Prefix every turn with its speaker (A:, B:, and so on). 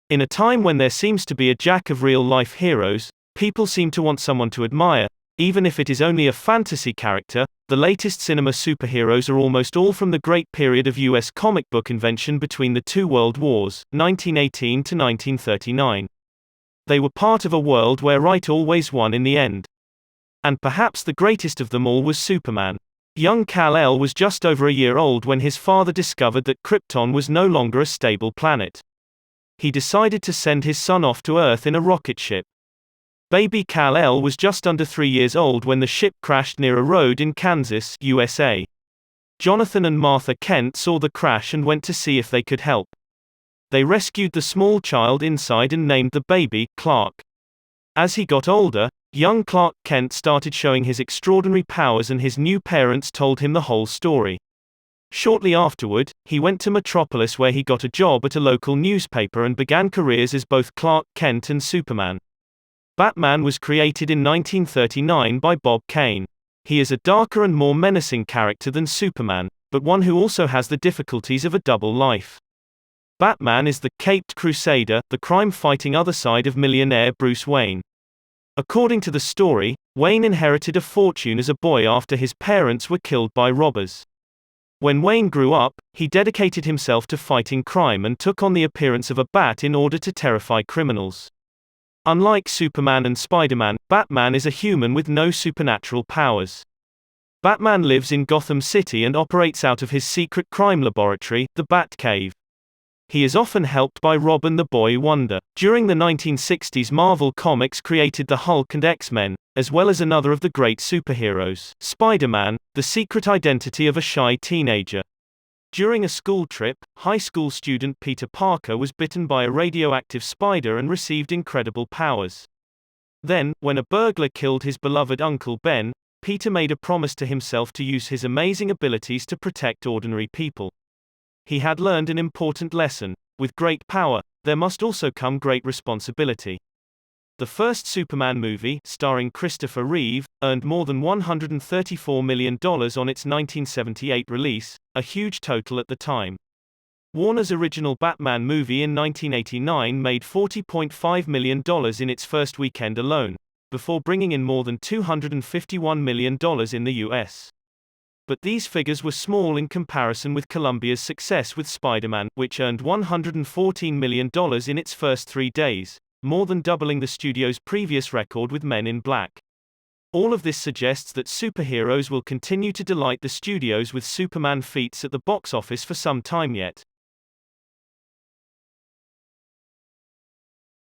A: In a time when there seems to be a jack of real-life heroes, people seem to want someone to admire, even if it is only a fantasy character. The latest cinema superheroes are almost all from the great period of US comic book invention between the two world wars, 1918 to 1939. They were part of a world where right always won in the end. And perhaps the greatest of them all was Superman. Young Kal-El was just over a year old when his father discovered that Krypton was no longer a stable planet. He decided to send his son off to Earth in a rocket ship. Baby Kal-El was just under 3 years old when the ship crashed near a road in Kansas, USA. Jonathan and Martha Kent saw the crash and went to see if they could help. They rescued the small child inside and named the baby Clark. As he got older, young Clark Kent started showing his extraordinary powers, and his new parents told him the whole story. Shortly afterward, he went to Metropolis, where he got a job at a local newspaper and began careers as both Clark Kent and Superman. Batman was created in 1939 by Bob Kane. He is a darker and more menacing character than Superman, but one who also has the difficulties of a double life. Batman is the caped crusader, the crime-fighting other side of millionaire Bruce Wayne. According to the story, Wayne inherited a fortune as a boy after his parents were killed by robbers. When Wayne grew up, he dedicated himself to fighting crime and took on the appearance of a bat in order to terrify criminals. Unlike Superman and Spider-Man, Batman is a human with no supernatural powers. Batman lives in Gotham City and operates out of his secret crime laboratory, the Batcave. He is often helped by Robin the Boy Wonder. During the 1960s, Marvel Comics created the Hulk and X-Men, as well as another of the great superheroes, Spider-Man, the secret identity of a shy teenager. During a school trip, high school student Peter Parker was bitten by a radioactive spider and received incredible powers. Then, when a burglar killed his beloved Uncle Ben, Peter made a promise to himself to use his amazing abilities to protect ordinary people. He had learned an important lesson: with great power, there must also come great responsibility. The first Superman movie, starring Christopher Reeve, earned more than $134 million on its 1978 release, a huge total at the time. Warner's original Batman movie in 1989 made $40.5 million in its first weekend alone, before bringing in more than $251 million in the US. But these figures were small in comparison with Columbia's success with Spider-Man, which earned $114 million in its first 3 days, more than doubling the studio's previous record with Men in Black. All of this suggests that superheroes will continue to delight the studios with Superman feats at the box office for some time yet.